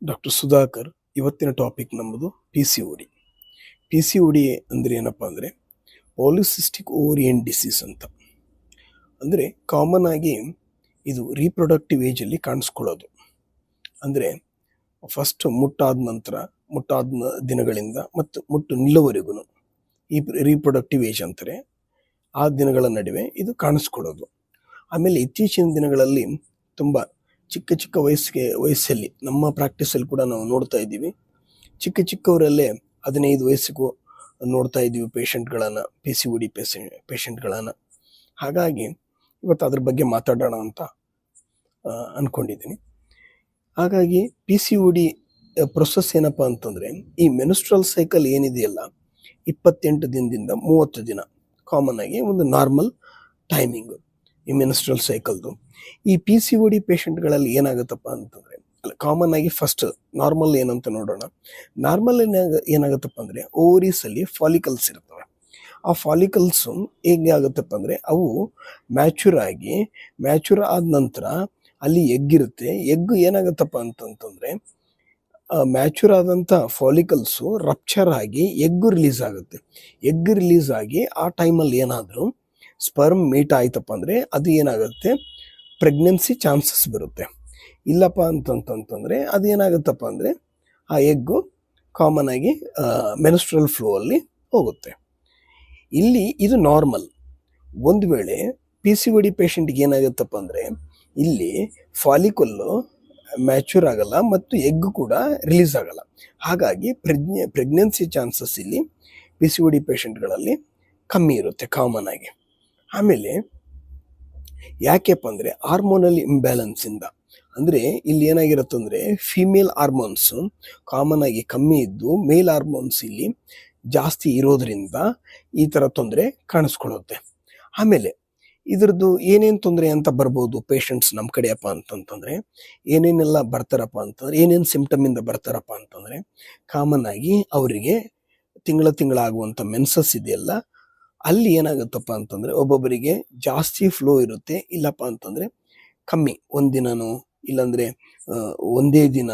Doctor Sudhakar. ಇವತ್ತಿನ topic ನಮ್ಮದು P C O D. P C O D ಅಂದರೆ ಏನಪ್ಪ ಅಂದರೆ ಪಾಲಿಸಿಸ್ಟಿಕ್ ಓರಿಯನ್ ಡಿಸೀಸ್ ಅಂತ. ಅಂದರೆ ಕಾಮನ್ ಆಗಿ ಇದು ರೀಪ್ರೊಡಕ್ಟಿವ್ ಏಜಲ್ಲಿ ಕಾಣಿಸ್ಕೊಳ್ಳೋದು. ಅಂದರೆ ಫಸ್ಟ್ ಮುಟ್ಟಾದ ದಿನಗಳಿಂದ ಮತ್ತು ಮುಟ್ಟು ನಿಲ್ಲುವರೆಗೂ ಈ ರೀಪ್ರೊಡಕ್ಟಿವ್ ಏಜ್ ಅಂತಾರೆ. ಆ ದಿನಗಳ ನಡುವೆ ಇದು ಕಾಣಿಸ್ಕೊಳ್ಳೋದು. ಆಮೇಲೆ ಇತ್ತೀಚಿನ ದಿನಗಳಲ್ಲಿ ತುಂಬ ಚಿಕ್ಕ ವಯಸ್ಸಲ್ಲಿ ನಮ್ಮ ಪ್ರಾಕ್ಟೀಸಲ್ಲಿ ಕೂಡ ನಾವು ನೋಡ್ತಾ ಇದ್ದೀವಿ. ಚಿಕ್ಕವರಲ್ಲೇ 15 ವಯಸ್ಸಿಗೂ ನೋಡ್ತಾ ಇದ್ದೀವಿ ಪೇಷಂಟ್ಗಳನ್ನು, ಪಿ ಸಿ ಒ ಡಿ ಪೇಷಂಟ್ಗಳನ್ನು. ಹಾಗಾಗಿ ಇವತ್ತು ಅದ್ರ ಬಗ್ಗೆ ಮಾತಾಡೋಣ ಅಂತ ಅಂದ್ಕೊಂಡಿದ್ದೀನಿ. ಹಾಗಾಗಿ P C O D process ಏನಪ್ಪ ಅಂತಂದರೆ, ಈ ಮೆನ್ಸ್ಟ್ರಲ್ ಸೈಕಲ್ ಏನಿದೆಯಲ್ಲ 28 ದಿನದಿಂದ 30 ದಿನ ಕಾಮನ್ ಆಗಿ ಒಂದು ನಾರ್ಮಲ್ ಟೈಮಿಂಗು ಈ ಮೆನ್ಸ್ಟ್ರಲ್ ಸೈಕಲ್ದು. ಈ ಪಿ ಸಿ ಒ ಡಿ ಪೇಷಂಟ್ಗಳಲ್ಲಿ ಏನಾಗುತ್ತಪ್ಪ ಅಂತಂದರೆ, ಕಾಮನ್ ಆಗಿ ಫಸ್ಟ್ ನಾರ್ಮಲ್ ಏನಂತ ನೋಡೋಣ. ನಾರ್ಮಲ್ ಏನಾಗುತ್ತಪ್ಪ ಅಂದರೆ, ಓವರೀಸಲ್ಲಿ ಫಾಲಿಕಲ್ಸ್ ಇರ್ತವೆ. ಆ ಫಾಲಿಕಲ್ಸು ಹೇಗೆ ಆಗುತ್ತಪ್ಪ ಅಂದರೆ, ಅವು ಮ್ಯಾಚುರ್ ಆದ ನಂತರ ಅಲ್ಲಿ ಎಗ್ಗಿರುತ್ತೆ. ಎಗ್ಗು ಏನಾಗುತ್ತಪ್ಪ ಅಂತಂತಂದರೆ, ಮ್ಯಾಚುರ್ ಆದಂಥ ಫಾಲಿಕಲ್ಸು ರಪ್ಚರ್ ಆಗಿ ಎಗ್ಗು ರಿಲೀಸ್ ಆಗುತ್ತೆ. ಎಗ್ಗು ರಿಲೀಸ್ ಆಗಿ ಆ ಟೈಮಲ್ಲಿ ಏನಾದರೂ ಸ್ಪರ್ಮ್ ಮೀಟ್ ಆಯ್ತಪ್ಪ ಅಂದರೆ ಅದು ಏನಾಗುತ್ತೆ, ಪ್ರೆಗ್ನೆನ್ಸಿ ಚಾನ್ಸಸ್ ಬರುತ್ತೆ. ಇಲ್ಲಪ್ಪ ಅಂತಂತಂದರೆ ಅದು ಏನಾಗುತ್ತಪ್ಪ ಅಂದರೆ ಆ ಎಗ್ಗು ಕಾಮನ್ ಆಗಿ ಮೆನ್ಸ್ಟ್ರಲ್ ಫ್ಲೋ ಅಲ್ಲಿ ಹೋಗುತ್ತೆ. ಇಲ್ಲಿ ಇದು ನಾರ್ಮಲ್. ಒಂದು ವೇಳೆ ಪಿ ಸಿ ಒ ಡಿ ಪೇಷಂಟ್ಗೆ ಏನಾಗುತ್ತಪ್ಪ ಅಂದರೆ, ಇಲ್ಲಿ ಫಾಲಿಕಲ್ಲು ಮ್ಯಾಚೂರ್ ಆಗಲ್ಲ ಮತ್ತು ಎಗ್ ಕೂಡ ರಿಲೀಸ್ ಆಗಲ್ಲ. ಹಾಗಾಗಿ ಪ್ರೆಗ್ನೆನ್ಸಿ ಚಾನ್ಸಸ್ ಇಲ್ಲಿ ಪಿ ಸಿ ಒ ಡಿ ಪೇಷಂಟ್ಗಳಲ್ಲಿ ಕಮ್ಮಿ ಇರುತ್ತೆ ಕಾಮನ್ ಆಗಿ. ಆಮೇಲೆ ಯಾಕೆಪ್ಪ ಅಂದರೆ, ಹಾರ್ಮೋನಲ್ ಇಂಬ್ಯಾಲೆನ್ಸಿಂದ. ಅಂದರೆ ಇಲ್ಲಿ ಏನಾಗಿರುತ್ತೆ ಅಂದರೆ, ಫಿಮೇಲ್ ಹಾರ್ಮೋನ್ಸು ಕಾಮನ್ ಆಗಿ ಕಮ್ಮಿ ಇದ್ದು ಮೇಲ್ ಹಾರ್ಮೋನ್ಸ್ ಇಲ್ಲಿ ಜಾಸ್ತಿ ಇರೋದ್ರಿಂದ ಈ ಥರ ತೊಂದರೆ ಕಾಣಿಸ್ಕೊಳ್ಳುತ್ತೆ. ಆಮೇಲೆ ಇದ್ರದ್ದು ಏನೇನು ತೊಂದರೆ ಅಂತ ಬರ್ಬೋದು ಪೇಷಂಟ್ಸ್ ನಮ್ಮ ಕಡೆಯಪ್ಪ ಅಂತಂತಂದರೆ, ಏನೇನೆಲ್ಲ ಬರ್ತಾರಪ್ಪ ಅಂತಂದರೆ, ಏನೇನು ಸಿಂಪ್ಟಮಿಂದ ಬರ್ತಾರಪ್ಪ ಅಂತಂದರೆ, ಕಾಮನ್ ಆಗಿ ಅವರಿಗೆ ತಿಂಗಳಾಗುವಂಥ ಮೆನ್ಸಸ್ ಇದೆಯಲ್ಲ, ಅಲ್ಲಿ ಏನಾಗುತ್ತಪ್ಪ ಅಂತಂದರೆ ಒಬ್ಬೊಬ್ಬರಿಗೆ ಜಾಸ್ತಿ ಫ್ಲೋ ಇರುತ್ತೆ, ಇಲ್ಲಪ್ಪ ಅಂತಂದರೆ ಕಮ್ಮಿ, ಒಂದಿನನೋ ಇಲ್ಲಾಂದರೆ ಒಂದೇ ದಿನ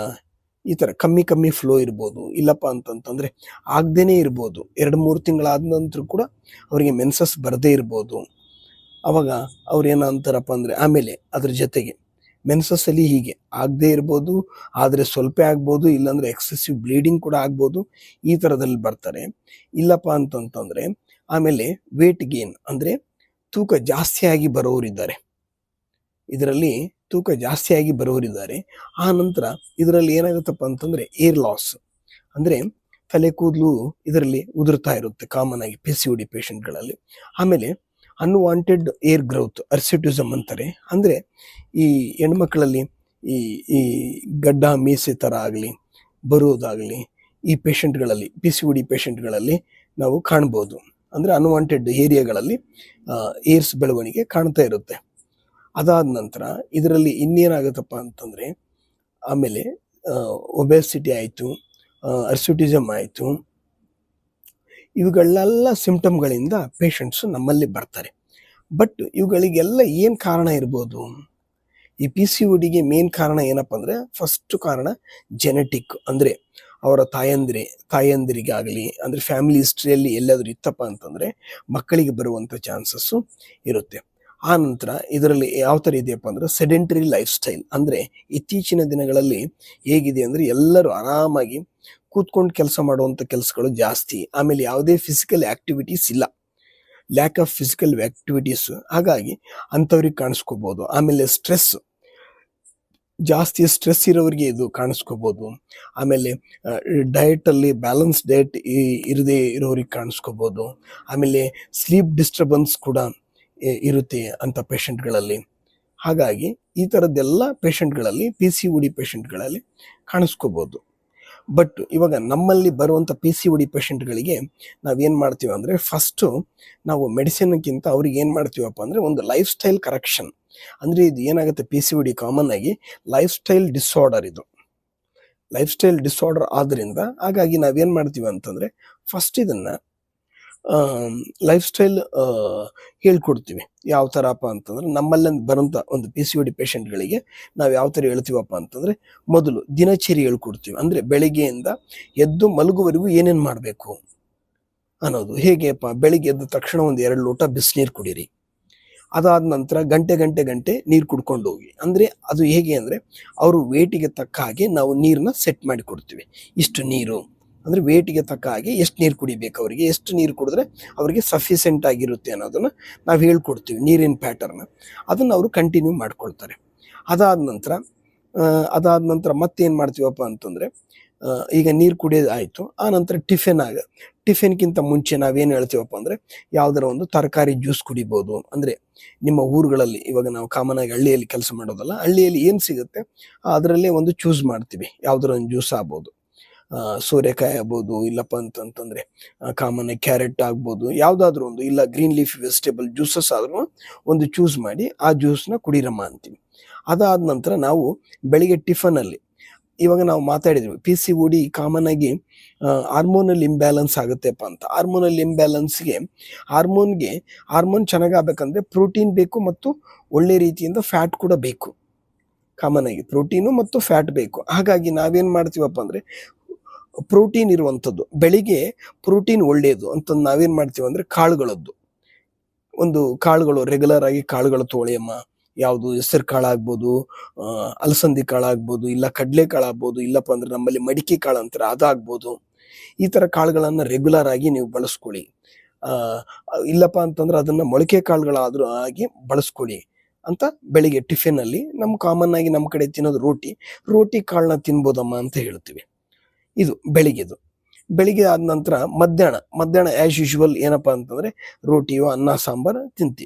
ಈ ಥರ ಕಮ್ಮಿ ಫ್ಲೋ ಇರ್ಬೋದು. ಇಲ್ಲಪ್ಪ ಅಂತಂತಂದರೆ ಆಗದೇ ಇರ್ಬೋದು, 2-3 ತಿಂಗಳಾದ ನಂತರ ಕೂಡ ಅವರಿಗೆ ಮೆನ್ಸಸ್ ಬರದೇ ಇರ್ಬೋದು. ಅವಾಗ ಅವ್ರು ಏನಂತಾರಪ್ಪ ಅಂದರೆ, ಆಮೇಲೆ ಅದ್ರ ಜೊತೆಗೆ ಮೆನ್ಸಸ್ಸಲ್ಲಿ ಹೀಗೆ ಆಗದೇ ಇರ್ಬೋದು, ಆದರೆ ಸ್ವಲ್ಪ ಆಗ್ಬೋದು, ಇಲ್ಲಾಂದರೆ ಎಕ್ಸೆಸಿವ್ ಬ್ಲೀಡಿಂಗ್ ಕೂಡ ಆಗ್ಬೋದು. ಈ ಥರದಲ್ಲಿ ಬರ್ತಾರೆ. ಇಲ್ಲಪ್ಪ ಅಂತಂತಂದರೆ ಆಮೇಲೆ ವೇಟ್ ಗೇನ್ ಅಂದರೆ ತೂಕ ಜಾಸ್ತಿಯಾಗಿ ಬರೋರಿದ್ದಾರೆ. ಇದರಲ್ಲಿ ತೂಕ ಜಾಸ್ತಿಯಾಗಿ ಬರೋರಿದ್ದಾರೆ. ಆ ನಂತರ ಇದರಲ್ಲಿ ಏನಾಗುತ್ತಪ್ಪ ಅಂತಂದರೆ ಏರ್ ಲಾಸ್, ಅಂದರೆ ತಲೆ ಕೂದಲು ಇದರಲ್ಲಿ ಉದುರ್ತಾ ಇರುತ್ತೆ ಕಾಮನ್ ಆಗಿ ಪಿ ಸಿ ಒ ಡಿ ಪೇಷಂಟ್ಗಳಲ್ಲಿ. ಆಮೇಲೆ ಅನ್ವಾಂಟೆಡ್ ಏರ್ ಗ್ರೋತ್, ಅರ್ಸಿಟಿಸಮ್ ಅಂತಾರೆ. ಅಂದರೆ ಈ ಹೆಣ್ಮಕ್ಳಲ್ಲಿ ಈ ಗಡ್ಡ ಮೀಸೆ ಥರ ಆಗಲಿ ಬರೋದಾಗಲಿ ಈ ಪೇಷಂಟ್ಗಳಲ್ಲಿ, ಪಿ ಸಿ ಒ ಡಿ ಪೇಷಂಟ್ಗಳಲ್ಲಿ ನಾವು ಕಾಣ್ಬೋದು. ಅಂದರೆ ಅನ್ವಾಂಟೆಡ್ ಏರಿಯಾಗಳಲ್ಲಿ ಏರ್ಸ್ ಬೆಳವಣಿಗೆ ಕಾಣ್ತಾ ಇರುತ್ತೆ. ಅದಾದ ನಂತರ ಇದರಲ್ಲಿ ಇನ್ನೇನಾಗುತ್ತಪ್ಪ ಅಂತಂದರೆ, ಆಮೇಲೆ ಒಬೆಸಿಟಿ ಆಯಿತು, ಅರ್ಸಿಟಿಸಮ್ ಆಯಿತು, ಇವುಗಳೆಲ್ಲ ಸಿಂಪ್ಟಮ್ಗಳಿಂದ ಪೇಷಂಟ್ಸು ನಮ್ಮಲ್ಲಿ ಬರ್ತಾರೆ. ಬಟ್ ಇವುಗಳಿಗೆಲ್ಲ ಏನು ಕಾರಣ ಇರ್ಬೋದು? ಈ ಪಿ ಸಿ ಒ ಡಿಗೆ ಮೇನ್ ಕಾರಣ ಏನಪ್ಪ ಅಂದರೆ, ಫಸ್ಟ್ ಕಾರಣ ಜೆನೆಟಿಕ್. ಅಂದರೆ ಅವರ ತಾಯಂದಿರಿಗಾಗಲಿ ಅಂದರೆ ಫ್ಯಾಮಿಲಿ ಹಿಸ್ಟ್ರಿಯಲ್ಲಿ ಎಲ್ಲಾದರೂ ಇತ್ತಪ್ಪ ಅಂತಂದರೆ ಮಕ್ಕಳಿಗೆ ಬರುವಂಥ ಚಾನ್ಸಸ್ಸು ಇರುತ್ತೆ. ಆ ನಂತರ ಇದರಲ್ಲಿ ಯಾವ ಥರ ಇದೆಯಪ್ಪ ಅಂದರೆ, ಸೆಡೆಂಟರಿ ಲೈಫ್ ಸ್ಟೈಲ್. ಅಂದರೆ ಇತ್ತೀಚಿನ ದಿನಗಳಲ್ಲಿ ಹೇಗಿದೆ ಅಂದರೆ, ಎಲ್ಲರೂ ಆರಾಮಾಗಿ ಕೂತ್ಕೊಂಡು ಕೆಲಸ ಮಾಡುವಂಥ ಕೆಲಸಗಳು ಜಾಸ್ತಿ. ಆಮೇಲೆ ಯಾವುದೇ ಫಿಸಿಕಲ್ ಆ್ಯಕ್ಟಿವಿಟೀಸ್ ಇಲ್ಲ, ಲ್ಯಾಕ್ ಆಫ್ ಫಿಸಿಕಲ್ ಆ್ಯಕ್ಟಿವಿಟೀಸು. ಹಾಗಾಗಿ ಅಂಥವ್ರಿಗೆ ಕಾಣಿಸ್ಕೋಬೋದು. ಆಮೇಲೆ ಜಾಸ್ತಿ ಸ್ಟ್ರೆಸ್ ಇರೋರಿಗೆ ಇದು ಕಾಣಿಸ್ಕೋಬೋದು. ಆಮೇಲೆ ಡಯಟಲ್ಲಿ ಬ್ಯಾಲೆನ್ಸ್ ಡಯಟ್ ಇರದೇ ಇರೋರಿಗೆ ಕಾಣಿಸ್ಕೋಬೋದು. ಆಮೇಲೆ ಸ್ಲೀಪ್ ಡಿಸ್ಟರ್ಬೆನ್ಸ್ ಕೂಡ ಇರುತ್ತೆ ಅಂಥ ಪೇಷಂಟ್ಗಳಲ್ಲಿ. ಹಾಗಾಗಿ ಈ ಥರದ್ದೆಲ್ಲ ಪೇಷಂಟ್ಗಳಲ್ಲಿ, ಪಿ ಸಿ ಒ ಡಿ ಪೇಷಂಟ್ಗಳಲ್ಲಿ ಕಾಣಿಸ್ಕೋಬೋದು. ಬಟ್ ಇವಾಗ ನಮ್ಮಲ್ಲಿ ಬರುವಂಥ ಪಿ ಸಿ ಒ ಡಿ ಪೇಷಂಟ್ಗಳಿಗೆ ನಾವೇನು ಮಾಡ್ತೀವಿ ಅಂದರೆ, ಫಸ್ಟು ನಾವು ಮೆಡಿಸಿನ್ಗಿಂತ ಅವ್ರಿಗೆ ಏನು ಮಾಡ್ತೀವಪ್ಪ ಅಂದರೆ, ಒಂದು ಲೈಫ್ ಸ್ಟೈಲ್ ಕರೆಕ್ಷನ್. ಅಂದರೆ ಇದು ಏನಾಗುತ್ತೆ, P C O D common ಆಗಿ ಲೈಫ್ ಸ್ಟೈಲ್ ಡಿಸಾರ್ಡರ್. ಇದು ಲೈಫ್ ಸ್ಟೈಲ್ ಡಿಸಾರ್ಡರ್ ಆದ್ದರಿಂದ ಹಾಗಾಗಿ ನಾವೇನು ಮಾಡ್ತೀವಿ ಅಂತಂದರೆ, ಫಸ್ಟ್ ಇದನ್ನು ಲೈಫ್ ಸ್ಟೈಲ್ ಹೇಳ್ಕೊಡ್ತೀವಿ. ಯಾವ ಥರಪ್ಪ ಅಂತಂದ್ರೆ ನಮ್ಮಲ್ಲಿ ಬರೋಂಥ ಒಂದು PCOD ಪೇಷಂಟ್ಗಳಿಗೆ ನಾವು ಯಾವ ಥರ ಹೇಳ್ತೀವಪ್ಪ ಅಂತಂದರೆ, ಮೊದಲು ದಿನಚರಿ ಹೇಳ್ಕೊಡ್ತೀವಿ. ಅಂದರೆ ಬೆಳಿಗ್ಗೆಯಿಂದ ಎದ್ದು ಮಲಗುವವರೆಗೂ ಏನೇನು ಮಾಡಬೇಕು ಅನ್ನೋದು. ಹೇಗೆಪ್ಪ, ಬೆಳಿಗ್ಗೆ ಎದ್ದ ತಕ್ಷಣ ಒಂದು 2 ಲೋಟ ಬಿಸಿನೀರು ಕುಡೀರಿ. ಅದಾದ ನಂತರ ಗಂಟೆ ನೀರು ಕುಡ್ಕೊಂಡು ಹೋಗಿ. ಅಂದರೆ ಅದು ಹೇಗೆ ಅಂದರೆ ಅವರು ವೇಟಿಗೆ ತಕ್ಕ ಹಾಗೆ ನಾವು ನೀರನ್ನ ಸೆಟ್ ಮಾಡಿ ಕೊಡ್ತೀವಿ. ಇಷ್ಟು ನೀರು ಅಂದರೆ ವೇಟಿಗೆ ತಕ್ಕ ಹಾಗೆ ಎಷ್ಟು ನೀರು ಕುಡಿಬೇಕು, ಅವರಿಗೆ ಎಷ್ಟು ನೀರು ಕುಡಿದ್ರೆ ಅವರಿಗೆ ಸಫಿಷಿಯೆಂಟ್ ಆಗಿರುತ್ತೆ ಅನ್ನೋದನ್ನು ನಾವು ಹೇಳ್ಕೊಡ್ತೀವಿ, ನೀರಿನ ಪ್ಯಾಟರ್ನ. ಅದನ್ನು ಅವರು ಕಂಟಿನ್ಯೂ ಮಾಡ್ಕೊಳ್ತಾರೆ. ಅದಾದ ನಂತರ ಮತ್ತೇನು ಮಾಡ್ತೀವಪ್ಪ ಅಂತಂದರೆ, ಈಗ ನೀರು ಕುಡಿಯೋದು ಆಯಿತು. ಆ ನಂತರ ಟಿಫಿನ್ಗಿಂತ ಮುಂಚೆ ನಾವೇನು ಹೇಳ್ತೀವಪ್ಪ ಅಂದರೆ, ಯಾವುದರ ಒಂದು ತರಕಾರಿ ಜ್ಯೂಸ್ ಕುಡಿಬೋದು. ಅಂದರೆ ನಿಮ್ಮ ಊರುಗಳಲ್ಲಿ ಇವಾಗ ನಾವು ಕಾಮನ್ ಆಗಿ ಹಳ್ಳಿಯಲ್ಲಿ ಕೆಲಸ ಮಾಡೋದಲ್ಲ, ಹಳ್ಳಿಯಲ್ಲಿ ಏನು ಸಿಗುತ್ತೆ ಅದರಲ್ಲೇ ಒಂದು ಚೂಸ್ ಮಾಡ್ತೀವಿ. ಯಾವುದರ ಒಂದು ಜ್ಯೂಸ್ ಆಗ್ಬೋದು, ಸೋರೆಕಾಯಿ ಆಗ್ಬೋದು, ಇಲ್ಲಪ್ಪ ಅಂತಂತಂದರೆ ಕಾಮನ್ ಆಗಿ ಕ್ಯಾರೆಟ್ ಆಗ್ಬೋದು, ಯಾವುದಾದ್ರೂ ಒಂದು, ಇಲ್ಲ ಗ್ರೀನ್ ಲೀಫ್ ವೆಜಿಟೇಬಲ್ ಜ್ಯೂಸಸ್ ಆದ್ರೂ ಒಂದು ಚೂಸ್ ಮಾಡಿ ಆ ಜ್ಯೂಸ್ನ ಕುಡೀರಮ್ಮ ಅಂತೀವಿ. ಅದಾದ ನಂತರ ನಾವು ಬೆಳಿಗ್ಗೆ ಟಿಫನಲ್ಲಿ, ಇವಾಗ ನಾವು ಮಾತಾಡಿದ್ವಿ PCOD ಕಾಮನ್ ಆಗಿ ಹಾರ್ಮೋನಲ್ ಇಂಬ್ಯಾಲೆನ್ಸ್ ಆಗುತ್ತೆಪ್ಪ ಅಂತ. ಹಾರ್ಮೋನಲ್ ಇಂಬ್ಯಾಲೆನ್ಸ್ಗೆ ಹಾರ್ಮೋನ್ ಚೆನ್ನಾಗಾಗಬೇಕಂದ್ರೆ ಪ್ರೋಟೀನ್ ಬೇಕು ಮತ್ತು ಒಳ್ಳೆ ರೀತಿಯಿಂದ ಫ್ಯಾಟ್ ಕೂಡ ಬೇಕು. ಕಾಮನ್ ಆಗಿ ಪ್ರೋಟೀನು ಮತ್ತು ಫ್ಯಾಟ್ ಬೇಕು. ಹಾಗಾಗಿ ನಾವೇನು ಮಾಡ್ತೀವಪ್ಪ ಅಂದರೆ, ಪ್ರೋಟೀನ್ ಇರುವಂಥದ್ದು, ಬೆಳಿಗ್ಗೆ ಪ್ರೋಟೀನ್ ಒಳ್ಳೆಯದು ಅಂತ ನಾವೇನು ಮಾಡ್ತೀವಿ ಅಂದರೆ, ಕಾಳುಗಳು ರೆಗ್ಯುಲರ್ ಆಗಿ ಕಾಳುಗಳು ತೊಳೆಯಮ್ಮ. ಯಾವುದು ಹೆಸರು ಕಾಳಾಗ್ಬೋದು, ಅಲಸಂದಿ ಕಾಳಾಗ್ಬೋದು, ಇಲ್ಲ ಕಡಲೆ ಕಾಳಾಗ್ಬೋದು, ಇಲ್ಲಪ್ಪ ಅಂದ್ರೆ ನಮ್ಮಲ್ಲಿ ಮಡಿಕೆ ಕಾಳು ಅಂತಾರೆ ಅದಾಗ್ಬೋದು. ಈ ಥರ ಕಾಳುಗಳನ್ನು ರೆಗ್ಯುಲರ್ ಆಗಿ ನೀವು ಬಳಸ್ಕೊಳ್ಳಿ. ಇಲ್ಲಪ್ಪ ಅಂತಂದ್ರೆ ಅದನ್ನು ಮೊಳಕೆ ಕಾಳುಗಳಾದರೂ ಆಗಿ ಬಳಸ್ಕೊಳ್ಳಿ ಅಂತ ಬೆಳಿಗ್ಗೆ ಟಿಫಿನಲ್ಲಿ. ಕಾಮನ್ ಆಗಿ ನಮ್ಮ ಕಡೆ ತಿನ್ನೋದು ರೋಟಿ ಕಾಳನ್ನ ತಿನ್ಬೋದಮ್ಮ ಅಂತ ಹೇಳ್ತೀವಿ. ಇದು ಬೆಳಿಗ್ಗೆ ಆದ ನಂತರ ಮಧ್ಯಾಹ್ನ ಆ್ಯಸ್ ಯೂಶುವಲ್ ಏನಪ್ಪ ಅಂತಂದರೆ ರೋಟಿಯೋ ಅನ್ನ ಸಾಂಬಾರು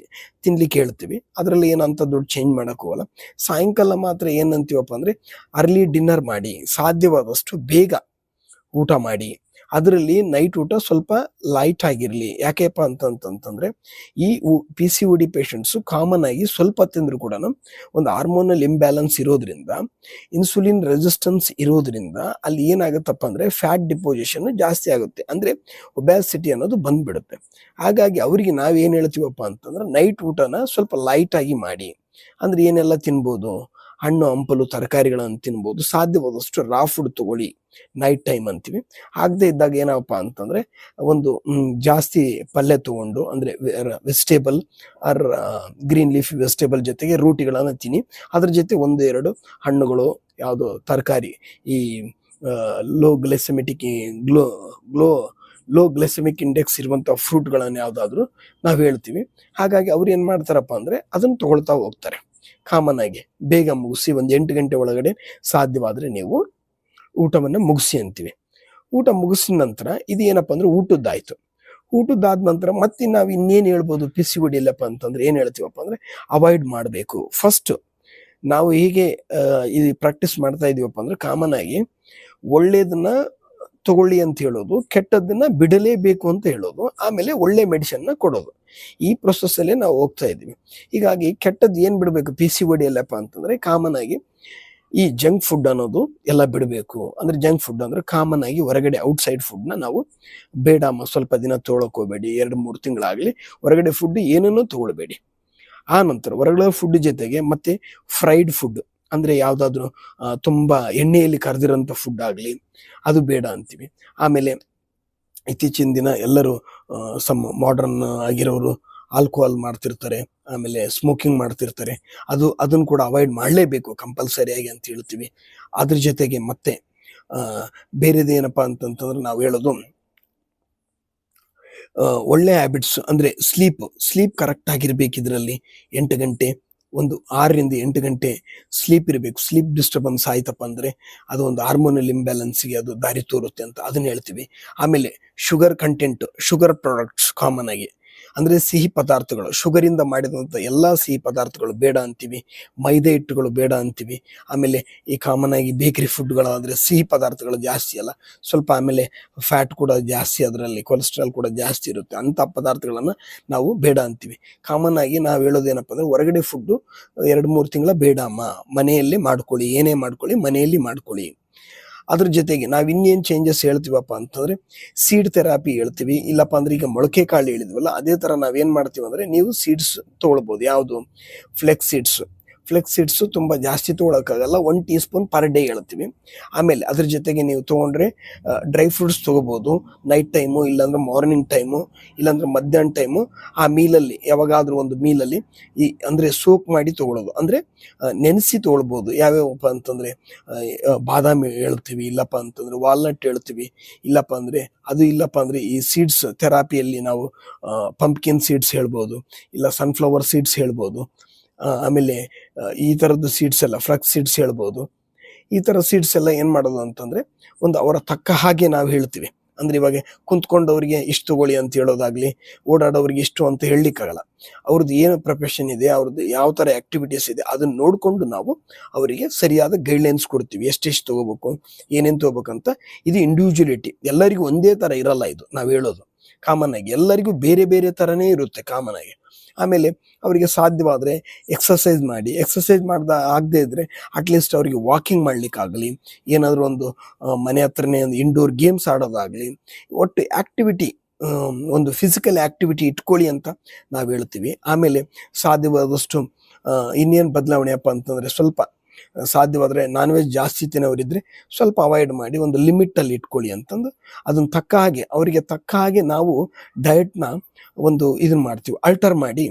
ತಿನ್ಲಿಕ್ಕೆ ಹೇಳ್ತೀವಿ. ಅದರಲ್ಲಿ ಏನಂತ ದೊಡ್ಡ ಚೇಂಜ್ ಮಾಡೋಕ್ಕೆ ಹೋಗಲ್ಲ. ಸಾಯಂಕಾಲ ಮಾತ್ರ ಏನಂತೀವಪ್ಪ ಅಂದರೆ, ಅರ್ಲಿ ಡಿನ್ನರ್ ಮಾಡಿ, ಸಾಧ್ಯವಾದಷ್ಟು ಬೇಗ ಊಟ ಮಾಡಿ. ಅದರಲ್ಲಿ ನೈಟ್ ಊಟ ಸ್ವಲ್ಪ ಲೈಟ್ ಆಗಿರಲಿ. ಯಾಕೆಪ್ಪ ಅಂತಂತಂದರೆ, ಈ PCOD ಪೇಷಂಟ್ಸು ಕಾಮನ್ ಆಗಿ ಸ್ವಲ್ಪ ತಿಂದರೂ ಕೂಡ ಒಂದು ಹಾರ್ಮೋನಲ್ ಇಂಬ್ಯಾಲೆನ್ಸ್ ಇರೋದ್ರಿಂದ, ಇನ್ಸುಲಿನ್ ರೆಸಿಸ್ಟೆನ್ಸ್ ಇರೋದ್ರಿಂದ ಅಲ್ಲಿ ಏನಾಗುತ್ತಪ್ಪ ಅಂದರೆ ಫ್ಯಾಟ್ ಡಿಪೋಸಿಷನ್ ಜಾಸ್ತಿ ಆಗುತ್ತೆ. ಅಂದರೆ ಒಬ್ಯಾಸಿಟಿ ಅನ್ನೋದು ಬಂದ್ಬಿಡುತ್ತೆ. ಹಾಗಾಗಿ ಅವರಿಗೆ ನಾವೇನು ಹೇಳ್ತೀವಪ್ಪ ಅಂತಂದ್ರೆ, ನೈಟ್ ಊಟನ ಸ್ವಲ್ಪ ಲೈಟಾಗಿ ಮಾಡಿ. ಅಂದರೆ ಏನೆಲ್ಲ ತಿನ್ಬೋದು, ಹಣ್ಣು ಹಂಪಲು ತರಕಾರಿಗಳನ್ನು ತಿನ್ಬೋದು. ಸಾಧ್ಯವಾದಷ್ಟು ರಾ ಫುಡ್ ತಗೊಳ್ಳಿ ನೈಟ್ ಟೈಮ್ ಅಂತೀವಿ. ಆಗದೆ ಇದ್ದಾಗ ಏನಪ್ಪ ಅಂತಂದರೆ, ಒಂದು ಜಾಸ್ತಿ ಪಲ್ಯ ತಗೊಂಡು, ಅಂದರೆ vegetable or green leaf vegetable ಜೊತೆಗೆ ರೋಟಿಗಳನ್ನು ತಿನ್ನಿ. ಅದ್ರ ಜೊತೆ 1-2 ಹಣ್ಣುಗಳು, ಯಾವುದೋ ತರಕಾರಿ, ಈ ಲೋ ಗ್ಲೈಸೆಮಿಕ್ ಇಂಡೆಕ್ಸ್ ಇರುವಂಥ ಫ್ರೂಟ್ಗಳನ್ನು ಯಾವುದಾದ್ರೂ ನಾವು ಹೇಳ್ತೀವಿ. ಹಾಗಾಗಿ ಅವ್ರು ಏನು ಮಾಡ್ತಾರಪ್ಪ ಅಂದರೆ ಅದನ್ನು ತಗೊಳ್ತಾ ಹೋಗ್ತಾರೆ. ಕಾಮನ್ ಆಗಿ ಬೇಗ ಮುಗಿಸಿ, ಒಂದು 8 ಗಂಟೆ ಒಳಗಡೆ ಸಾಧ್ಯವಾದರೆ ನೀವು ಊಟವನ್ನು ಮುಗಿಸಿ ಅಂತೀವಿ. ಊಟ ಮುಗಿಸಿದ ನಂತರ ಇದು ಏನಪ್ಪ ಅಂದರೆ ಊಟದ್ದಾದ ನಂತರ ಮತ್ತೆ ನಾವು ಇನ್ನೇನು ಹೇಳ್ಬೋದು PCOD ಇಲ್ಲಪ್ಪ ಅಂತಂದ್ರೆ ಏನು ಹೇಳ್ತೀವಪ್ಪ ಅಂದರೆ, ಅವಾಯ್ಡ್ ಮಾಡಬೇಕು. ಫಸ್ಟ್ ನಾವು ಹೀಗೆ ಇದು ಪ್ರಾಕ್ಟೀಸ್ ಮಾಡ್ತಾ ಇದೀವಪ್ಪ ಅಂದ್ರೆ, ಕಾಮನ್ ಆಗಿ ಒಳ್ಳೇದನ್ನ ತಗೊಳ್ಳಿ ಅಂತ ಹೇಳೋದು, ಕೆಟ್ಟದ್ದನ್ನ ಬಿಡಲೇಬೇಕು ಅಂತ ಹೇಳೋದು, ಆಮೇಲೆ ಒಳ್ಳೆ ಮೆಡಿಸಿನ್ನ ಕೊಡೋದು. ಈ ಪ್ರೊಸೆಸ್ಸಲ್ಲೇ ನಾವು ಹೋಗ್ತಾ ಇದ್ದೀವಿ. ಹೀಗಾಗಿ ಕೆಟ್ಟದ್ದು ಏನು ಬಿಡಬೇಕು PCOD ಎಲ್ಲಪ್ಪ ಅಂತಂದರೆ, ಕಾಮನ್ ಆಗಿ ಈ ಜಂಕ್ ಫುಡ್ ಅನ್ನೋದು ಎಲ್ಲ ಬಿಡಬೇಕು. ಅಂದರೆ ಜಂಕ್ ಫುಡ್ ಅಂದರೆ ಕಾಮನ್ ಆಗಿ ಹೊರಗಡೆ ಔಟ್ಸೈಡ್ ಫುಡ್ನ ನಾವು ಬೇಡಮ್ಮ, ಸ್ವಲ್ಪ ದಿನ ತೊಗೊಳಕ್ಕೆ ಹೋಗಬೇಡಿ. 2-3 ತಿಂಗಳಾಗಲಿ ಹೊರಗಡೆ ಫುಡ್ ಏನನ್ನೂ ತೊಗೊಳ್ಬೇಡಿ. ಆ ನಂತರ ಹೊರಗಡೆ ಫುಡ್ ಜೊತೆಗೆ ಮತ್ತೆ ಫ್ರೈಡ್ ಫುಡ್, ಅಂದರೆ ಯಾವುದಾದ್ರೂ ತುಂಬ ಎಣ್ಣೆಯಲ್ಲಿ ಕರೆದಿರೋಂಥ ಫುಡ್ ಆಗಲಿ, ಅದು ಬೇಡ ಅಂತೀವಿ. ಆಮೇಲೆ ಇತ್ತೀಚಿನ ದಿನ ಎಲ್ಲರೂ ಮಾಡರ್ನ್ ಆಗಿರೋರು ಆಲ್ಕೋಹಾಲ್ ಮಾಡ್ತಿರ್ತಾರೆ, ಆಮೇಲೆ ಸ್ಮೋಕಿಂಗ್ ಮಾಡ್ತಿರ್ತಾರೆ. ಅದನ್ನು ಕೂಡ ಅವಾಯ್ಡ್ ಮಾಡಲೇಬೇಕು ಕಂಪಲ್ಸರಿಯಾಗಿ ಅಂತ ಹೇಳ್ತೀವಿ. ಅದ್ರ ಜೊತೆಗೆ ಮತ್ತೆ ಬೇರೆದೇನಪ್ಪ ಅಂತಂತಂದ್ರೆ ನಾವು ಹೇಳೋದು, ಒಳ್ಳೆ ಹ್ಯಾಬಿಟ್ಸ್ ಅಂದರೆ ಸ್ಲೀಪ್ ಕರೆಕ್ಟ್ ಆಗಿರ್ಬೇಕು. ಇದರಲ್ಲಿ 8 ಗಂಟೆ, ಒಂದು 6ರಿಂದ 8 ಗಂಟೆ ಸ್ಲೀಪ್ ಇರಬೇಕು. ಸ್ಲೀಪ್ ಡಿಸ್ಟರ್ಬೆನ್ಸ್ ಆಯ್ತಪ್ಪ ಅಂದರೆ ಅದು ಒಂದು ಹಾರ್ಮೋನಲ್ ಇಂಬ್ಯಾಲೆನ್ಸ್ಗೆ ಅದು ದಾರಿ ತೋರುತ್ತೆ ಅಂತ ಅದನ್ನ ಹೇಳ್ತೀವಿ. ಆಮೇಲೆ ಶುಗರ್ ಪ್ರಾಡಕ್ಟ್ಸ್ ಕಾಮನ್ ಆಗಿ, ಅಂದರೆ ಸಿಹಿ ಪದಾರ್ಥಗಳು, ಶುಗರಿಂದ ಮಾಡಿದಂಥ ಎಲ್ಲ ಸಿಹಿ ಪದಾರ್ಥಗಳು ಬೇಡ ಅಂತೀವಿ. ಮೈದಾ ಹಿಟ್ಟುಗಳು ಬೇಡ ಅಂತೀವಿ. ಆಮೇಲೆ ಈ ಕಾಮನ್ ಆಗಿ ಬೇಕರಿ ಫುಡ್ಗಳಾದರೆ ಸಿಹಿ ಪದಾರ್ಥಗಳು ಜಾಸ್ತಿ ಅಲ್ಲ, ಸ್ವಲ್ಪ ಆಮೇಲೆ ಫ್ಯಾಟ್ ಕೂಡ ಜಾಸ್ತಿ, ಅದರಲ್ಲಿ ಕೊಲೆಸ್ಟ್ರಾಲ್ ಕೂಡ ಜಾಸ್ತಿ ಇರುತ್ತೆ. ಅಂಥ ಪದಾರ್ಥಗಳನ್ನು ನಾವು ಬೇಡ ಅಂತೀವಿ. ಕಾಮನ್ ಆಗಿ ನಾವು ಹೇಳೋದೇನಪ್ಪ ಅಂದರೆ, ಹೊರಗಡೆ ಫುಡ್ಡು 2-3 ತಿಂಗಳ ಬೇಡ ಅಮ್ಮ, ಮನೆಯಲ್ಲೇ ಮಾಡ್ಕೊಳ್ಳಿ, ಏನೇ ಮಾಡ್ಕೊಳ್ಳಿ ಮನೆಯಲ್ಲಿ ಮಾಡ್ಕೊಳ್ಳಿ. ಅದ್ರ ಜೊತೆಗೆ ನಾವು ಇನ್ನೇನು ಚೇಂಜಸ್ ಹೇಳ್ತೀವಪ್ಪ ಅಂತಂದ್ರೆ ಸೀಡ್ ಥೆರಪಿ ಹೇಳ್ತೀವಿ. ಇಲ್ಲಪ್ಪ ಅಂದ್ರೆ ಈಗ ಮೊಳಕೆ ಕಾಳು ಹೇಳಿದ್ವಲ್ಲ, ಅದೇ ತರ ನಾವೇನ್ ಮಾಡ್ತೀವಿ ಅಂದ್ರೆ ನೀವು ಸೀಡ್ಸ್ ತಗೊಳ್ಬೋದು. ಯಾವುದು? Flex seeds. ಫ್ಲೆಕ್ಸ್ ಸೀಡ್ಸ್ ತುಂಬಾ ಜಾಸ್ತಿ ತಗೊಳಕ್ಕಾಗಲ್ಲ, 1 ಟೀ ಸ್ಪೂನ್ ಪರ್ ಡೇ ಹೇಳ್ತೀವಿ. ಆಮೇಲೆ ಅದ್ರ ಜೊತೆಗೆ ನೀವು ತಗೊಂಡ್ರೆ ಡ್ರೈ ಫ್ರೂಟ್ಸ್ ತಗೋಬಹುದು ನೈಟ್ ಟೈಮು, ಇಲ್ಲಾಂದ್ರೆ ಮಾರ್ನಿಂಗ್ ಟೈಮು, ಇಲ್ಲಾಂದ್ರೆ ಮಧ್ಯಾಹ್ನ ಟೈಮು. ಆ ಮೀಲಲ್ಲಿ ಯಾವಾಗಾದ್ರೂ ಒಂದು ಮೀಲಲ್ಲಿ ಅಂದ್ರೆ ಸೋಕ್ ಮಾಡಿ ತಗೊಳ್ಳೋದು, ಅಂದ್ರೆ ನೆನೆಸಿ ತಗೊಳ್ಬೋದು. ಯಾವ್ಯಾವಪ್ಪ ಅಂತಂದ್ರೆ ಬಾದಾಮಿ ಹೇಳ್ತೀವಿ, ಇಲ್ಲಪ್ಪ ಅಂತಂದ್ರೆ ವಾಲ್ನಟ್ ಹೇಳ್ತೀವಿ, ಇಲ್ಲಪ್ಪ ಅಂದ್ರೆ ಇಲ್ಲಪ್ಪ ಅಂದ್ರೆ ಈ ಸೀಡ್ಸ್ ಥೆರಪಿಯಲ್ಲಿ ನಾವು ಪಂಪ್ಕಿನ್ ಸೀಡ್ಸ್ ಹೇಳ್ಬೋದು, ಇಲ್ಲ ಸನ್ಫ್ಲವರ್ ಸೀಡ್ಸ್ ಹೇಳ್ಬೋದು. ಆಮೇಲೆ ಈ ತರದ್ದು ಸೀಡ್ಸ್ ಎಲ್ಲ ಫ್ಲಕ್ಸ್ ಸೀಡ್ಸ್ ಹೇಳ್ಬೋದು. ಈ ತರ ಸೀಡ್ಸ್ ಎಲ್ಲ ಏನ್ ಮಾಡೋದು ಅಂತಂದ್ರೆ ಒಂದು ಅವರ ತಕ್ಕ ಹಾಗೆ ನಾವು ಹೇಳ್ತೀವಿ. ಅಂದ್ರೆ ಇವಾಗ ಕುಂತ್ಕೊಂಡವ್ರಿಗೆ ಇಷ್ಟು ತಗೊಳ್ಳಿ ಅಂತ ಹೇಳೋದಾಗ್ಲಿ, ಓಡಾಡೋರಿಗೆ ಇಷ್ಟು ಅಂತ ಹೇಳಲಿಕ್ಕಾಗಲ್ಲ. ಅವ್ರದ್ದು ಏನು ಪ್ರೊಫೆಷನ್ ಇದೆ, ಅವ್ರದ್ದು ಯಾವ ತರ ಆಕ್ಟಿವಿಟೀಸ್ ಇದೆ, ಅದನ್ನ ನೋಡ್ಕೊಂಡು ನಾವು ಅವರಿಗೆ ಸರಿಯಾದ ಗೈಡ್ಲೈನ್ಸ್ ಕೊಡ್ತೀವಿ. ಎಷ್ಟೆಷ್ಟು ತಗೋಬೇಕು, ಏನೇನು ತಗೋಬೇಕಂತ. ಇದು ಇಂಡಿವಿಜುವಲಿಟಿ, ಎಲ್ಲರಿಗೂ ಒಂದೇ ತರ ಇರಲ್ಲ. ಇದು ನಾವು ಹೇಳೋದು ಕಾಮನ್ ಆಗಿ, ಎಲ್ಲರಿಗೂ ಬೇರೆ ಬೇರೆ ತರನೇ ಇರುತ್ತೆ ಕಾಮನ್ ಆಗಿ. ಆಮೇಲೆ ಅವರಿಗೆ ಸಾಧ್ಯವಾದರೆ ಎಕ್ಸಸೈಸ್ ಮಾಡಿ, ಎಕ್ಸಸೈಸ್ ಆಗದೆ ಇದ್ರೆ ಅಟ್ಲೀಸ್ಟ್ ಅವರಿಗೆ ವಾಕಿಂಗ್ ಮಾಡ್ಲಿಕ್ಕಾಗಲಿ, ಏನಾದರೂ ಒಂದು ಮನೆ ಹತ್ರನೇ ಒಂದು ಇಂಡೋರ್ ಗೇಮ್ಸ್ ಆಡೋದಾಗ್ಲಿ, ಒಟ್ಟು ಆಕ್ಟಿವಿಟಿ, ಒಂದು ಫಿಸಿಕಲ್ ಆಕ್ಟಿವಿಟಿ ಇಟ್ಕೊಳ್ಳಿ ಅಂತ ನಾವು ಹೇಳ್ತೀವಿ. ಆಮೇಲೆ ಸಾಧ್ಯವಾದಷ್ಟು ಇನ್ನೇನು ಬದಲಾವಣೆ ಅಪ್ಪ ಅಂತಂದ್ರೆ ಸ್ವಲ್ಪ ಸಾಧ್ಯವಾದರೆ ನಾನ್ ವೆಜ್ ಜಾಸ್ತಿ ತಿನ್ನೋರಿದ್ರೆ ಸ್ವಲ್ಪ ಅವಾಯ್ಡ್ ಮಾಡಿ ಒಂದು ಲಿಮಿಟಲ್ಲಿ ಇಟ್ಕೊಳ್ಳಿ ಅಂತಂದು ಅದನ್ನ ತಕ್ಕ ಹಾಗೆ ಅವರಿಗೆ ತಕ್ಕ ಹಾಗೆ ನಾವು ಡಯಟ್ನ ಒಂದು ಇದನ್ನ ಮಾಡ್ತೀವಿ, ಅಲ್ಟರ್ ಮಾಡಿ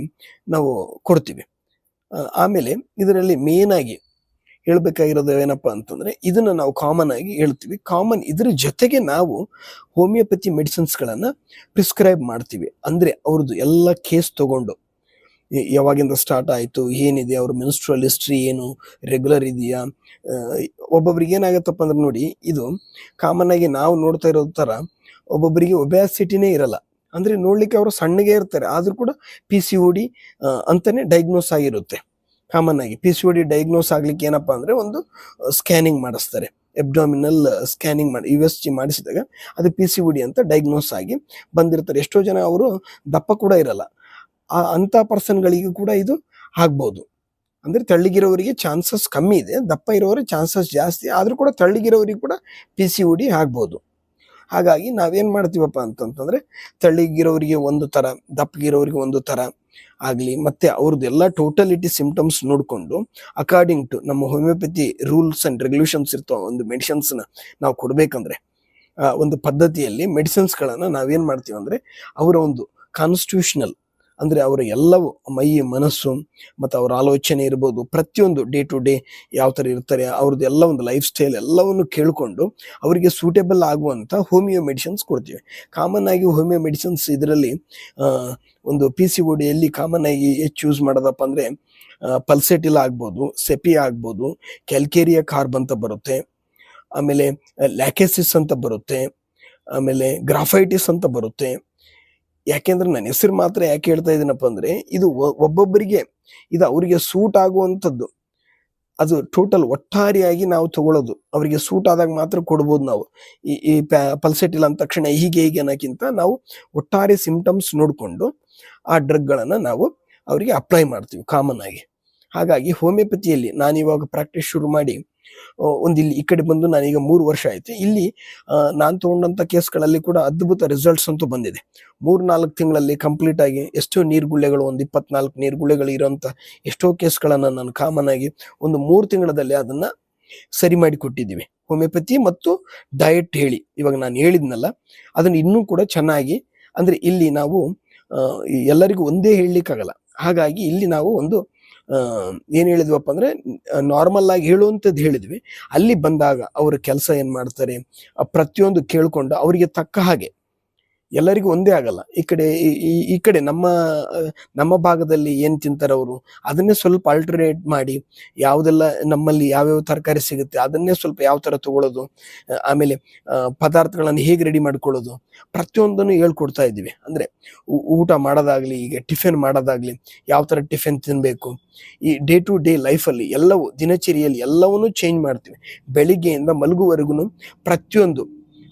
ನಾವು ಕೊಡ್ತೀವಿ. ಆಮೇಲೆ ಇದರಲ್ಲಿ ಮೇನ್ ಆಗಿ ಹೇಳ್ಬೇಕಾಗಿರೋದು ಏನಪ್ಪಾ ಅಂತಂದ್ರೆ ಇದನ್ನ ನಾವು ಕಾಮನ್ ಆಗಿ ಹೇಳ್ತೀವಿ. ಇದ್ರ ಜೊತೆಗೆ ನಾವು ಹೋಮಿಯೋಪತಿ ಮೆಡಿಸಿನ್ಸ್ಗಳನ್ನ ಪ್ರಿಸ್ಕ್ರೈಬ್ ಮಾಡ್ತೀವಿ. ಅಂದ್ರೆ ಅವ್ರದ್ದು ಎಲ್ಲ ಕೇಸ್ ತಗೊಂಡು ಯಾವಾಗಿಂದ ಸ್ಟಾರ್ಟ್ ಆಯಿತು, ಏನಿದೆ, ಅವ್ರ ಮೆನ್ಸ್ಟ್ರಲ್ ಹಿಸ್ಟ್ರಿ ಏನು, ರೆಗ್ಯುಲರ್ ಇದೆಯಾ. ಒಬ್ಬೊಬ್ರಿಗೆ ಏನಾಗತ್ತಪ್ಪ ಅಂದ್ರೆ ನೋಡಿ, ಇದು ಕಾಮನ್ ಆಗಿ ನಾವು ನೋಡ್ತಾ ಇರೋ ಥರ ಒಬ್ಬೊಬ್ಬರಿಗೆ ಒಬ್ಯಾಸಿಟಿನೇ ಇರಲ್ಲ. ಅಂದ್ರೆ ನೋಡ್ಲಿಕ್ಕೆ ಅವರು ಸಣ್ಣಗೆ ಇರ್ತಾರೆ, ಆದ್ರೂ ಕೂಡ PCOD ಅಂತಾನೆ ಡಯಾಗ್ನೋಸ್ ಆಗಿರುತ್ತೆ. ಕಾಮನ್ ಆಗಿ PCOD ಡಯಾಗ್ನೋಸ್ ಆಗ್ಲಿಕ್ಕೆ ಏನಪ್ಪಾ ಅಂದ್ರೆ ಒಂದು ಸ್ಕ್ಯಾನಿಂಗ್ ಮಾಡಿಸ್ತಾರೆ, ಎಬ್ಡಾಮಿನಲ್ ಸ್ಕ್ಯಾನಿಂಗ್ ಮಾಡಿ USG ಮಾಡಿಸಿದಾಗ ಅದು PCOD ಅಂತ ಡಯಾಗ್ನೋಸ್ ಆಗಿ ಬಂದಿರ್ತಾರೆ. ಎಷ್ಟೋ ಜನ ಅವರು ದಪ್ಪ ಕೂಡ ಇರಲ್ಲ, ಅಂತ ಪರ್ಸನ್ಗಳಿಗೂ ಕೂಡ ಇದು ಆಗ್ಬೋದು. ಅಂದ್ರೆ ತೆಳ್ಳಗಿರೋರಿಗೆ ಚಾನ್ಸಸ್ ಕಮ್ಮಿ ಇದೆ, ದಪ್ಪ ಇರೋರಿಗೆ ಚಾನ್ಸಸ್ ಜಾಸ್ತಿ, ಆದ್ರೂ ಕೂಡ ತೆಳ್ಳಗಿರೋರಿಗೆ ಕೂಡ PCOD ಆಗ್ಬೋದು. ಹಾಗಾಗಿ ನಾವೇನ್ ಮಾಡ್ತೀವಪ್ಪ ಅಂತಂತಂದ್ರೆ ತೆಳ್ಳಗಿರೋರಿಗೆ ಒಂದು ತರ, ದಪ್ಪಗಿರೋರಿಗೆ ಒಂದು ತರ ಆಗ್ಲಿ, ಮತ್ತೆ ಅವ್ರದ್ದು ಎಲ್ಲ ಟೋಟಲಿಟಿ ಸಿಂಪ್ಟಮ್ಸ್ ನೋಡ್ಕೊಂಡು ಅಕಾರ್ಡಿಂಗ್ ಟು ನಮ್ಮ ಹೋಮಿಯೋಪತಿ ರೂಲ್ಸ್ ಅಂಡ್ ರೆಗ್ಯುಲೇಷನ್ಸ್ ಇರ್ತಾವ. ಒಂದು ಮೆಡಿಸಿನ್ಸ್ನ ನಾವು ಕೊಡ್ಬೇಕಂದ್ರೆ ಒಂದು ಪದ್ಧತಿಯಲ್ಲಿ ಮೆಡಿಸಿನ್ಸ್ಗಳನ್ನ ನಾವೇನ್ ಮಾಡ್ತೀವಿ ಅಂದ್ರೆ ಅವರ ಒಂದು ಕಾನ್ಸ್ಟಿಟ್ಯೂಷನಲ್, ಅಂದ್ರೆ ಅವರ ಎಲ್ಲವೂ ಮೈ ಮನಸ್ಸು ಮತ್ತು ಅವರ ಆಲೋಚನೆ ಇರ್ಬೋದು, ಪ್ರತಿಯೊಂದು ಡೇ ಟು ಡೇ ಯಾವ ಥರ ಇರ್ತಾರೆ, ಅವ್ರದ್ದು ಎಲ್ಲ ಒಂದು ಲೈಫ್ ಸ್ಟೈಲ್ ಎಲ್ಲವನ್ನು ಕೇಳಿಕೊಂಡು ಅವರಿಗೆ ಸೂಟೇಬಲ್ ಆಗುವಂಥ ಹೋಮಿಯೋ ಮೆಡಿಸಿನ್ಸ್ ಕೊಡ್ತೀವಿ. ಕಾಮನ್ ಆಗಿ ಹೋಮಿಯೋ ಮೆಡಿಸಿನ್ಸ್ ಇದರಲ್ಲಿ ಒಂದು PCODಯಲ್ಲಿ ಕಾಮನ್ ಆಗಿ ಹೆಚ್ಚು ಯೂಸ್ ಮಾಡೋದಪ್ಪ ಅಂದರೆ ಪಲ್ಸೆಟಿಲ್ ಆಗ್ಬೋದು, ಸೆಪಿ ಆಗ್ಬೋದು, ಕ್ಯಾಲ್ಕೇರಿಯಾ ಕಾರ್ಬ್ ಅಂತ ಬರುತ್ತೆ, ಆಮೇಲೆ ಲ್ಯಾಕೆಸಿಸ್ ಅಂತ ಬರುತ್ತೆ, ಆಮೇಲೆ ಗ್ರಾಫೈಟಿಸ್ ಅಂತ ಬರುತ್ತೆ. ಯಾಕೆಂದ್ರೆ ನನ್ನ ಹೆಸರು ಮಾತ್ರ ಯಾಕೆ ಹೇಳ್ತಾ ಇದ್ದೀನಪ್ಪ ಅಂದ್ರೆ ಇದು ಒಬ್ಬೊಬ್ಬರಿಗೆ ಇದು ಅವರಿಗೆ ಸೂಟ್ ಆಗುವಂಥದ್ದು. ಅದು ಟೋಟಲ್ ಒಟ್ಟಾರೆಯಾಗಿ ನಾವು ತಗೊಳ್ಳೋದು, ಅವರಿಗೆ ಸೂಟ್ ಆದಾಗ ಮಾತ್ರ ಕೊಡ್ಬೋದು ನಾವು. ಈ ಪಲ್ಸೆಟಿಲ್ ಅಂದ ತಕ್ಷಣ ಹೀಗೆ ಅನ್ನೋಕ್ಕಿಂತ ನಾವು ಒಟ್ಟಾರೆ ಸಿಂಪ್ಟಮ್ಸ್ ನೋಡಿಕೊಂಡು ಆ ಡ್ರಗ್ಗಳನ್ನು ನಾವು ಅವರಿಗೆ ಅಪ್ಲೈ ಮಾಡ್ತೀವಿ ಕಾಮನ್ ಆಗಿ. ಹಾಗಾಗಿ ಹೋಮಿಯೋಪತಿಯಲ್ಲಿ ನಾನಿವಾಗ ಪ್ರಾಕ್ಟೀಸ್ ಶುರು ಮಾಡಿ ಇಲ್ಲಿ ಈ ಕಡೆ ಬಂದು ನಾನೀಗ 3 ವರ್ಷ ಆಯ್ತು. ಇಲ್ಲಿ ನಾನು ತಗೊಂಡಂತ ಕೇಸ್ಗಳಲ್ಲಿ ಕೂಡ ಅದ್ಭುತ ರಿಸಲ್ಟ್ಸ್ ಅಂತೂ ಬಂದಿದೆ. 3-4 ತಿಂಗಳಲ್ಲಿ ಕಂಪ್ಲೀಟ್ ಆಗಿ ಎಷ್ಟೋ ನೀರ್ಗುಳ್ಳೆಗಳು, ಒಂದು 24 ನೀರ್ಗುಳ್ಳೆಗಳು ಇರೋಂಥ ಎಷ್ಟೋ ಕೇಸ್ಗಳನ್ನ ನಾನು ಕಾಮನ್ ಆಗಿ ಒಂದು 3 ತಿಂಗಳಲ್ಲಿ ಅದನ್ನ ಸರಿ ಮಾಡಿ ಕೊಟ್ಟಿದ್ದೀವಿ. ಹೋಮಿಯೋಪತಿ ಮತ್ತು ಡಯಟ್ ಹೇಳಿ ಇವಾಗ ನಾನು ಹೇಳಿದ್ನಲ್ಲ, ಅದನ್ನ ಇನ್ನೂ ಕೂಡ ಚೆನ್ನಾಗಿ, ಅಂದ್ರೆ ಇಲ್ಲಿ ನಾವು ಎಲ್ಲರಿಗೂ ಒಂದೇ ಹೇಳಲಿಕ್ಕಾಗಲ್ಲ. ಹಾಗಾಗಿ ಇಲ್ಲಿ ನಾವು ಒಂದು ಏನ್ ಹೇಳಿದ್ವಪ್ಪ ಅಂದ್ರೆ ನಾರ್ಮಲ್ ಆಗಿ ಹೇಳುವಂಥದ್ದು ಹೇಳಿದ್ವಿ. ಅಲ್ಲಿ ಬಂದಾಗ ಅವ್ರ ಕೆಲಸ ಏನ್ ಮಾಡ್ತಾರೆ ಪ್ರತಿಯೊಂದು ಕೇಳ್ಕೊಂಡು ಅವರಿಗೆ ತಕ್ಕ ಹಾಗೆ, ಎಲ್ಲರಿಗೂ ಒಂದೇ ಆಗಲ್ಲ. ಈ ಕಡೆ ನಮ್ಮ ಭಾಗದಲ್ಲಿ ಏನ್ ತಿಂತಾರೆ ಅವರು ಅದನ್ನೇ ಸ್ವಲ್ಪ ಆಲ್ಟರ್ನೇಟ್ ಮಾಡಿ, ಯಾವುದೆಲ್ಲ ನಮ್ಮಲ್ಲಿ ಯಾವ್ಯಾವ ತರಕಾರಿ ಸಿಗುತ್ತೆ ಅದನ್ನೇ ಸ್ವಲ್ಪ ಯಾವ ತರ ತಗೊಳ್ಳೋದು, ಆಮೇಲೆ ಪದಾರ್ಥಗಳನ್ನು ಹೇಗೆ ರೆಡಿ ಮಾಡ್ಕೊಳ್ಳೋದು, ಪ್ರತಿಯೊಂದನ್ನು ಹೇಳ್ಕೊಡ್ತಾ ಇದ್ದೀವಿ. ಅಂದ್ರೆ ಊಟ ಮಾಡೋದಾಗ್ಲಿ, ಈಗ ಟಿಫಿನ್ ಮಾಡೋದಾಗ್ಲಿ, ಯಾವ ತರ ಟಿಫಿನ್ ತಿನ್ಬೇಕು, ಈ ಡೇ ಟು ಡೇ ಲೈಫಲ್ಲಿ ಎಲ್ಲವೂ ದಿನಚರಿಯಲ್ಲಿ ಎಲ್ಲವನ್ನೂ ಚೇಂಜ್ ಮಾಡ್ತೀವಿ. ಬೆಳಿಗ್ಗೆಯಿಂದ ಮಲಗುವರೆಗೂ ಪ್ರತಿಯೊಂದು,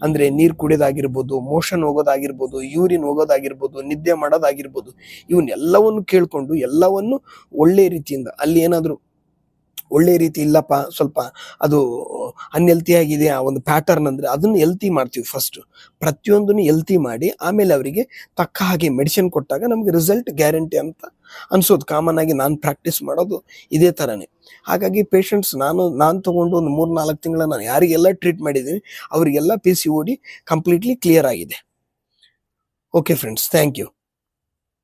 ಅಂದ್ರೆ ನೀರು ಕುಡಿಯೋದಾಗಿರ್ಬೋದು, ಮೋಷನ್ ಹೋಗೋದಾಗಿರ್ಬೋದು, ಯೂರಿನ್ ಹೋಗೋದಾಗಿರ್ಬೋದು, ನಿದ್ದೆ ಮಾಡೋದಾಗಿರ್ಬೋದು, ಇವನ್ನೆಲ್ಲವನ್ನು ಕೇಳ್ಕೊಂಡು ಎಲ್ಲವನ್ನು ಒಳ್ಳೆ ರೀತಿಯಿಂದ, ಅಲ್ಲಿ ಏನಾದ್ರು ಒಳ್ಳೆ ರೀತಿ ಇಲ್ಲಪ್ಪ ಸ್ವಲ್ಪ ಅದು ಅನ್ಎಲ್ತಿ ಆಗಿದೆ ಆ ಒಂದು ಪ್ಯಾಟರ್ನ್ ಅಂದರೆ ಅದನ್ನು ಎಲ್ತಿ ಮಾಡ್ತೀವಿ ಫಸ್ಟ್. ಪ್ರತಿಯೊಂದನ್ನು ಎಲ್ತಿ ಮಾಡಿ ಆಮೇಲೆ ಅವರಿಗೆ ತಕ್ಕ ಹಾಗೆ ಮೆಡಿಸಿನ್ ಕೊಟ್ಟಾಗ ನಮಗೆ ರಿಸಲ್ಟ್ ಗ್ಯಾರಂಟಿ ಅಂತ ಅನ್ಸೋದು. ಕಾಮನ್ ಆಗಿ ನಾನು ಪ್ರಾಕ್ಟೀಸ್ ಮಾಡೋದು ಇದೇ ಥರನೇ. ಹಾಗಾಗಿ ಪೇಷಂಟ್ಸ್ ನಾನು ತಗೊಂಡು ಒಂದು 3-4 ತಿಂಗಳ ನಾನು ಯಾರಿಗೆಲ್ಲ ಟ್ರೀಟ್ ಮಾಡಿದ್ದೀನಿ ಅವರಿಗೆಲ್ಲ PCOD ಕಂಪ್ಲೀಟ್ಲಿ ಕ್ಲಿಯರ್ ಆಗಿದೆ. Okay friends, thank you.